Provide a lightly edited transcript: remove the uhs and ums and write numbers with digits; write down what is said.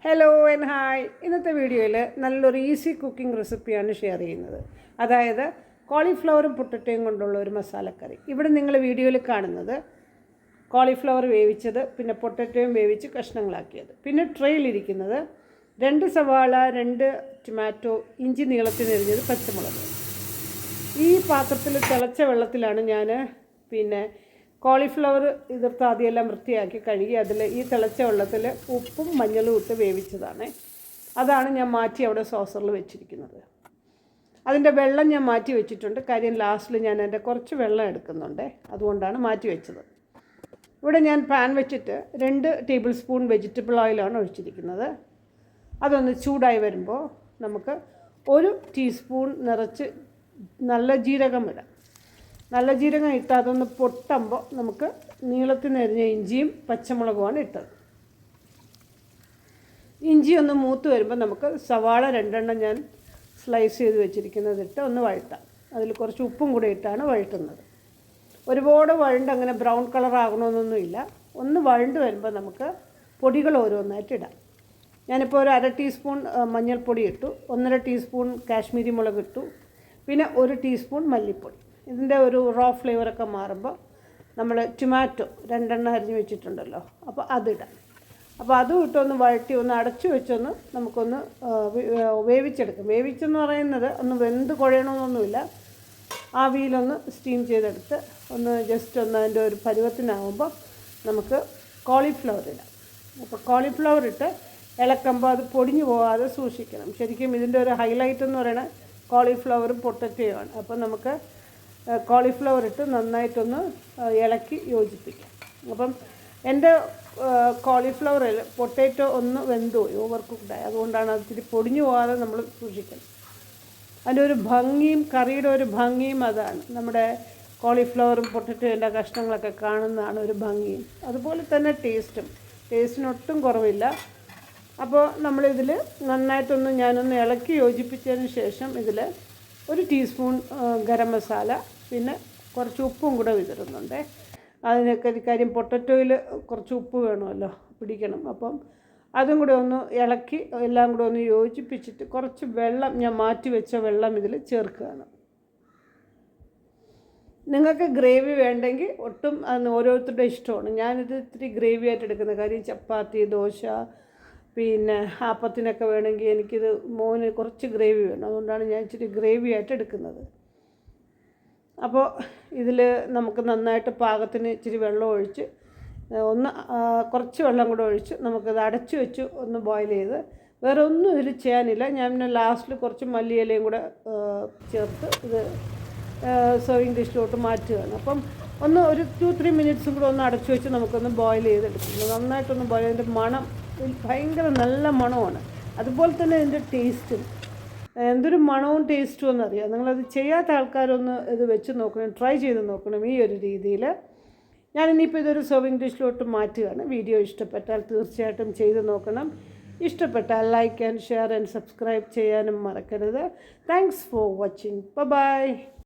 Hello and hi. ഇന്നത്തെ വീഡിയോയിൽ നല്ലൊരു ഈസി കുക്കിംഗ് റെസിപ്പിയാണ് ഷെയർ ചെയ്യുന്നത്. അതായത് കോളിഫ്ലവറും പൊട്ടറ്റോയും കൊണ്ടുള്ള ഒരു മസാലക്കറി. ഇവിടെ നിങ്ങൾ വീഡിയോയിൽ കാണുന്നത് കോളിഫ്ലവർ വേവിച്ചത്, പിന്നെ പൊട്ടറ്റോയും വേവിച്ച് കഷ്ണങ്ങളാക്കിയത്, പിന്നെ ട്രെയിലിരിക്കുന്നത് 2 സവാള, 2 ടൊമാറ്റോ, ഇഞ്ചി നീളത്തിനരിഞ്ഞത്, പച്ചമുളക്. ഈ പാത്രത്തിൽ തിളച്ച വെള്ളത്തിലാണ് ഞാൻ കോളിഫ്ലവർ ഇതിർത്ത് ആദ്യമെല്ലാം വൃത്തിയാക്കി കഴുകി അതിൽ ഈ തിളച്ച വെള്ളത്തിൽ ഉപ്പും മഞ്ഞളും ഇട്ട് വേവിച്ചതാണ്. അതാണ് ഞാൻ മാറ്റി അവിടെ സോസറിൽ വെച്ചിരിക്കുന്നത്. അതിൻ്റെ വെള്ളം ഞാൻ മാറ്റി വെച്ചിട്ടുണ്ട്. കാര്യം ലാസ്റ്റിൽ ഞാൻ അതിൻ്റെ കുറച്ച് വെള്ളം എടുക്കുന്നുണ്ട്, അതുകൊണ്ടാണ് മാറ്റി വെച്ചത്. ഇവിടെ ഞാൻ പാൻ വെച്ചിട്ട് 2 ടേബിൾ സ്പൂൺ വെജിറ്റബിൾ ഓയിലാണ് ഒഴിച്ചിരിക്കുന്നത്. അതൊന്ന് ചൂടായി വരുമ്പോൾ നമുക്ക് 1 ടീസ്പൂൺ നിറച്ച് നല്ല ജീരകം ഇടാം. നല്ല ജീരകം ഇട്ട് അതൊന്ന് പൊട്ടുമ്പോൾ നമുക്ക് നീളത്തിനരിഞ്ഞ ഇഞ്ചിയും പച്ചമുളകുമാണ് ഇട്ടത്. ഇഞ്ചി ഒന്ന് മൂത്ത് വരുമ്പോൾ നമുക്ക് സവാള 2 ഞാൻ സ്ലൈസ് ചെയ്ത് വെച്ചിരിക്കുന്നതിട്ട് ഒന്ന് വഴറ്റാം. അതിൽ കുറച്ച് ഉപ്പും കൂടെ ഇട്ടാണ് വഴറ്റുന്നത്. ഒരുപാട് വഴണ്ട് അങ്ങനെ ബ്രൗൺ കളർ ആകണമെന്നൊന്നുമില്ല. ഒന്ന് വഴണ്ട് വരുമ്പോൾ നമുക്ക് പൊടികൾ ഓരോന്നായിട്ട് ഇടാം. ഞാനിപ്പോൾ ഒരു 1/2 ടീസ്പൂൺ മഞ്ഞൾപ്പൊടി ഇട്ടു, 1.5 ടീസ്പൂൺ കാശ്മീരി മുളക് ഇട്ടു, പിന്നെ 1 ടീസ്പൂൺ മല്ലിപ്പൊടി. ഇതിൻ്റെ ഒരു റോ ഫ്ലേവറൊക്കെ മാറുമ്പോൾ നമ്മൾ ടൊമാറ്റോ 2 അരിഞ്ഞ് വെച്ചിട്ടുണ്ടല്ലോ, അപ്പോൾ അതിടാം. അപ്പോൾ അതും ഇട്ടൊന്ന് വഴറ്റി ഒന്ന് അടച്ചു വെച്ചൊന്ന് നമുക്കൊന്ന് വേവിച്ചെടുക്കാം. വേവിച്ചെന്ന് പറയുന്നത് ഒന്ന് വെന്ത് കുഴയണമെന്നൊന്നുമില്ല, ആവിയിലൊന്ന് സ്റ്റീം ചെയ്തെടുത്ത് ഒന്ന് ജസ്റ്റ് ഒന്ന് അതിൻ്റെ ഒരു പരുവത്തിനാകുമ്പോൾ നമുക്ക് കോളിഫ്ലവർ ഇടാം. അപ്പോൾ കോളിഫ്ലവർ ഇട്ട് ഇളക്കുമ്പോൾ അത് പൊടിഞ്ഞു പോകാതെ സൂക്ഷിക്കണം. ശരിക്കും ഇതിൻ്റെ ഒരു ഹൈലൈറ്റ് എന്ന് പറയുന്നത് കോളിഫ്ലവറും പൊട്ടറ്റോയുമാണ്. അപ്പോൾ നമുക്ക് കോളിഫ്ലവർ ഇട്ട് നന്നായിട്ടൊന്ന് ഇളക്കി യോജിപ്പിക്കാം. അപ്പം എൻ്റെ കോളിഫ്ലവറിൽ പൊട്ടറ്റോ ഒന്ന് വെന്തുപോയി, ഓവർ കുക്ക്ഡായി. അതുകൊണ്ടാണ് അത് ഇത്തിരി പൊടിഞ്ഞു പോകാതെ നമ്മൾ സൂക്ഷിക്കണം. അതിൻ്റെ ഒരു ഭംഗിയും കറിയുടെ ഒരു ഭംഗിയും അതാണ്. നമ്മുടെ കോളിഫ്ലവറും പൊട്ടറ്റോയുടെ കഷ്ണങ്ങളൊക്കെ കാണുന്നതാണ് ഒരു ഭംഗിയും. അതുപോലെ തന്നെ ടേസ്റ്റിനൊട്ടും കുറവില്ല. അപ്പോൾ നമ്മളിതിൽ നന്നായിട്ടൊന്ന് ഞാനൊന്ന് ഇളക്കി യോജിപ്പിച്ചതിന് ശേഷം ഇതിൽ 1 ടീസ്പൂൺ ഗരം മസാല, പിന്നെ കുറച്ച് ഉപ്പും കൂടെ വിതറുന്നുണ്ട്. അതിനൊക്കെ കാര്യം പൊട്ടറ്റോയിൽ കുറച്ച് ഉപ്പ് വേണമല്ലോ, പിടിക്കണം. അപ്പം അതും കൂടെ ഒന്ന് ഇളക്കി എല്ലാം കൂടെ ഒന്ന് യോജിപ്പിച്ചിട്ട് കുറച്ച് വെള്ളം, ഞാൻ മാറ്റി വെച്ച വെള്ളം ഇതിൽ ചേർക്കുകയാണ്. നിങ്ങൾക്ക് ഗ്രേവി വേണ്ടെങ്കിൽ ഒട്ടും ഓരോരുത്തരുടെ ഇഷ്ടമാണ്. ഞാനിത് ഇത്തിരി ഗ്രേവി ആയിട്ട് എടുക്കുന്ന കാര്യം ചപ്പാത്തി, ദോശ, പിന്നെ ആപ്പത്തിനൊക്കെ വേണമെങ്കിൽ എനിക്കിത് മോന് കുറച്ച് ഗ്രേവി വേണം, അതുകൊണ്ടാണ് ഞാൻ ഇച്ചിരി ഗ്രേവി ആയിട്ട് എടുക്കുന്നത്. അപ്പോൾ ഇതിൽ നമുക്ക് നന്നായിട്ട് പാകത്തിന് ഇച്ചിരി വെള്ളം ഒഴിച്ച് കുറച്ച് വെള്ളം കൂടെ ഒഴിച്ച് നമുക്കത് അടച്ചു വെച്ച് ഒന്ന് ബോയിൽ ചെയ്ത്, വേറെ ഒന്നും ഇതിൽ ചെയ്യാനില്ല. ഞാൻ പിന്നെ ലാസ്റ്റിൽ കുറച്ച് മല്ലിയിലയും കൂടെ ചേർത്ത് ഇത് സെർവിങ് ഡിഷിലോട്ട് മാറ്റുകയാണ്. അപ്പം ഒരു 2-3 മിനിറ്റ്സും കൂടെ ഒന്ന് അടച്ചു വെച്ച് നമുക്കൊന്ന് ബോയിൽ ചെയ്തെടുക്കുന്നു. നന്നായിട്ടൊന്ന് ബോയിൽ ചെയ്തിൻ്റെ മണം ഭയങ്കര നല്ല മണമാണ്. അതുപോലെ തന്നെ ഇതിൻ്റെ ടേസ്റ്റും എന്തൊരു മണവും ടേസ്റ്റും എന്നറിയാം. നിങ്ങളത് ചെയ്യാത്ത ആൾക്കാരൊന്ന് ഇത് വെച്ച് നോക്കണം, ട്രൈ ചെയ്ത് നോക്കണം ഈ ഒരു രീതിയിൽ. ഞാനിനിയിപ്പോൾ ഇതൊരു സെർവിങ് ഡിഷിലോട്ട് മാറ്റുകയാണ്. വീഡിയോ ഇഷ്ടപ്പെട്ടാൽ തീർച്ചയായിട്ടും ചെയ്ത് നോക്കണം. ഇഷ്ടപ്പെട്ടാൽ like and share and subscribe ചെയ്യാനും മറക്കരുത്. Thanks for watching. ബൈ.